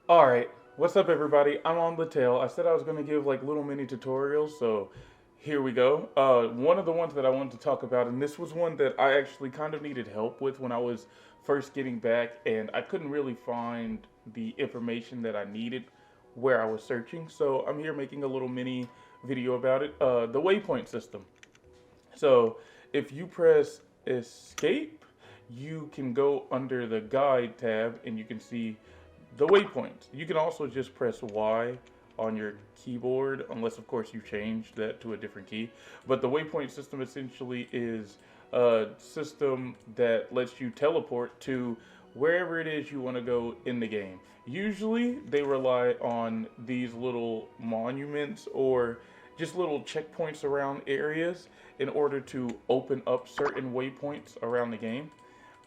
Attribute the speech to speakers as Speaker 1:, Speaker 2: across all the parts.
Speaker 1: Alright, what's up everybody? I'm on Latale. I said I was going to give like little mini tutorials, so here we go. One of the ones that I wanted to talk about, and this was one that I actually kind of needed help with when I was first getting back, and I couldn't really find the information that I needed where I was searching, so I'm here making a little mini video about it. The Waypoint system. So if you press escape, you can go under the guide tab and you can see the waypoints. You can also just press Y on your keyboard, unless of course you change that to a different key. But the waypoint system essentially is a system that lets you teleport to wherever it is you want to go in the game. Usually they rely on these little monuments or just little checkpoints around areas in order to open up certain waypoints around the game.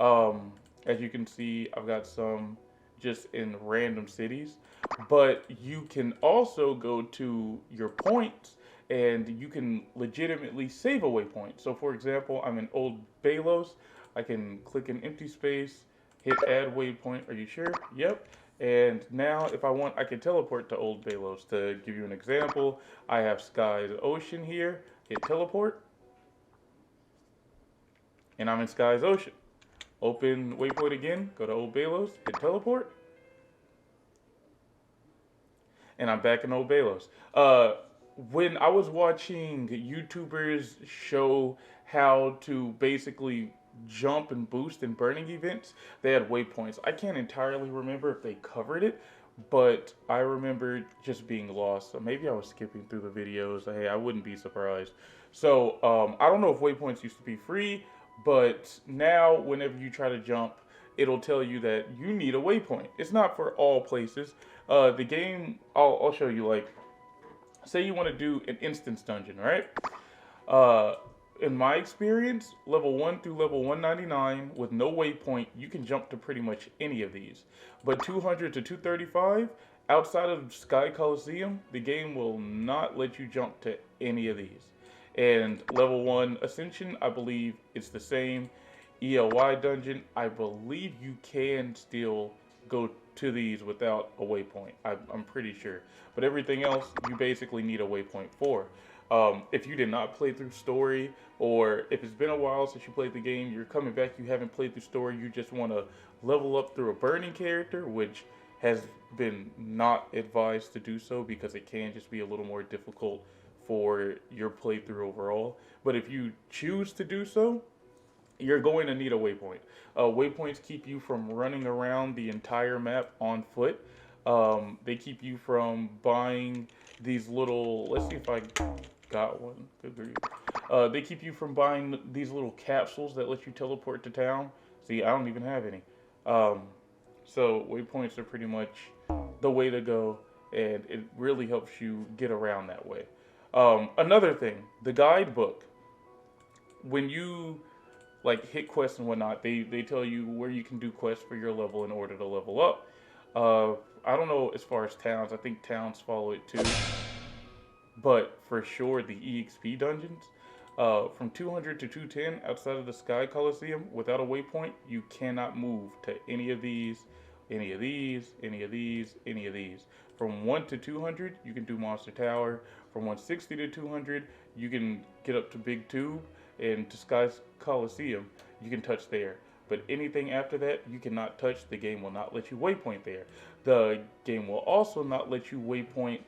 Speaker 1: As you can see, I've got some just in random cities, but you can also go to your points and you can legitimately save a waypoint. So, for example, I'm in Old Balos. I can click an empty space, hit add waypoint. Are you sure? Yep. And now, if I want, I can teleport to Old Balos. To give you an example, I have Sky's Ocean here. Hit teleport, and I'm in Sky's Ocean. Open waypoint again, go to Old Balos, hit teleport, and I'm back in Old Balos. When I was watching YouTubers show how to basically jump and boost in burning events, they had waypoints. I can't entirely remember if they covered it, but I remember just being lost. So maybe I was skipping through the videos. Hey, I wouldn't be surprised. So I don't know if waypoints used to be free, but now whenever you try to jump, it'll tell you that you need a waypoint. It's not for all places. The game, I'll show you. Like, say you want to do an instance dungeon, right? Uh, in my experience, level 1 through level 199 with no waypoint, you can jump to pretty much any of these. But 200 to 235, outside of Sky Coliseum, the game will not let you jump to any of these. And level 1 Ascension, I believe it's the same. ELY dungeon, I believe you can still go to these without a waypoint. I'm pretty sure. But everything else, you basically need a waypoint for. If you did not play through story, or if it's been a while since you played the game, you're coming back, you haven't played through story, you just want to level up through a burning character, which has been not advised to do so because it can just be a little more difficult for your playthrough overall. But if you choose to do so, you're going to need a waypoint. Waypoints keep you from running around the entire map on foot. They keep you from buying these little. Let's see if I got one. Good grief. They keep you from buying these little capsules that let you teleport to town. See, I don't even have any. Um, so waypoints are pretty much the way to go, and it really helps you get around that way. Another thing, the guidebook. When you like hit quests and whatnot, they tell you where you can do quests for your level in order to level up. I don't know as far as towns. I think towns follow it too, but for sure the EXP dungeons. From 200 to 210 outside of the Sky Coliseum without a waypoint, you cannot move to any of these, any of these, any of these, any of these. From 1 to 200, you can do Monster Tower. From 160 to 200, you can get up to Big Tube, and to Sky Coliseum, you can touch there. But anything after that, you cannot touch. The game will not let you waypoint there. The game will also not let you waypoint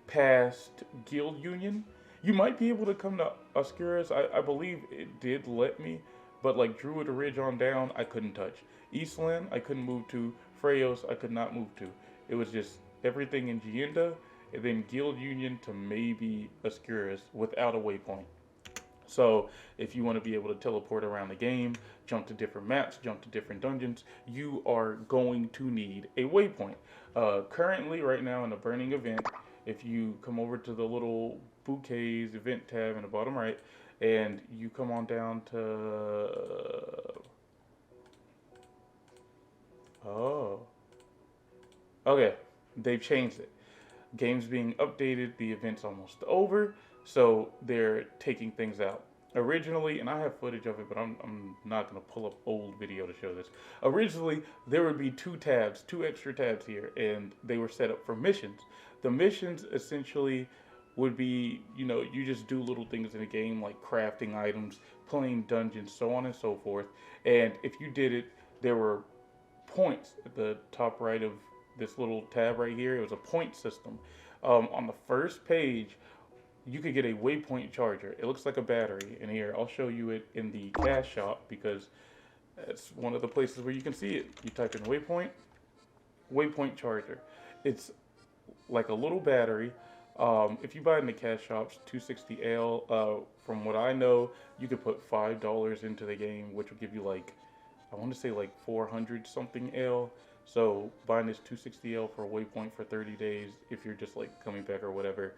Speaker 1: past Guild Union. You might be able to come to Oscuris. I believe it did let me, but like Druid Ridge on down, I couldn't touch. Eastland, I couldn't move to. Freyos, I could not move to. It was just everything in Gienda, and then Guild Union to maybe Oscuris without a waypoint. So if you want to be able to teleport around the game, jump to different maps, jump to different dungeons, you are going to need a waypoint. Currently, right now in a burning event, if you come over to the little bouquets event tab in the bottom right, and you come on down to oh, okay, they've changed it. Game's being updated, the event's almost over, so they're taking things out. Originally, and I have footage of it, but I'm not going to pull up old video to show this. Originally, there would be two tabs, two extra tabs here, and they were set up for missions. The missions essentially would be, you just do little things in the game like crafting items, playing dungeons, so on and so forth. And if you did it, there were points at the top right of this little tab right here. It was a point system. On the first page, you could get a Waypoint charger. It looks like a battery. And here, I'll show you it in the cash shop because that's one of the places where you can see it. You type in Waypoint charger. It's like a little battery. If you buy it in the cash shops, 260L. From what I know, you could put $5 into the game, which will give you like, I want to say like 400 something L. So buying this 260L for a Waypoint for 30 days, if you're just like coming back or whatever,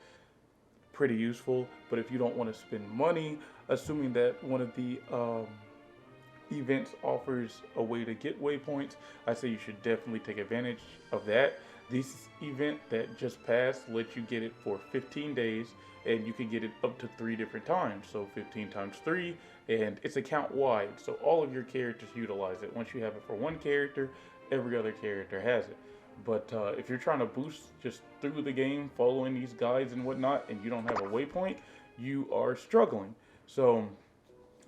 Speaker 1: pretty useful. But if you don't want to spend money, assuming that one of the events offers a way to get waypoints, I say you should definitely take advantage of that. This event that just passed lets you get it for 15 days, and you can get it up to 3 different times. So 15 times 3, and it's account wide. So all of your characters utilize it. Once you have it for one character, every other character has it. But if you're trying to boost just through the game, following these guides and whatnot, and you don't have a waypoint, you are struggling. So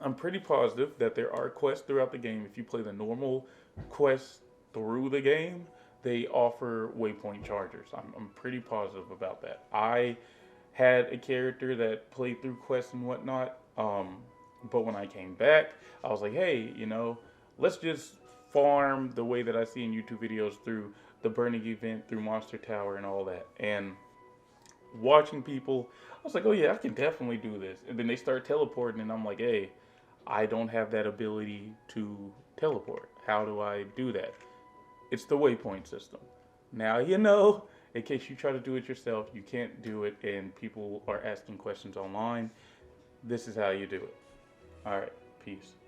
Speaker 1: I'm pretty positive that there are quests throughout the game. If you play the normal quests through the game, they offer waypoint chargers. I'm pretty positive about that. I had a character that played through quests and whatnot, but when I came back, I was like, hey, let's just farm the way that I see in YouTube videos through the burning event, through Monster Tower and all that. And watching people, I was like, oh yeah, I can definitely do this. And then they start teleporting, and I'm like, hey, I don't have that ability to teleport. How do I do that? It's the waypoint system. Now in case you try to do it yourself, you can't do it, and people are asking questions online. This is how you do it. All right, peace.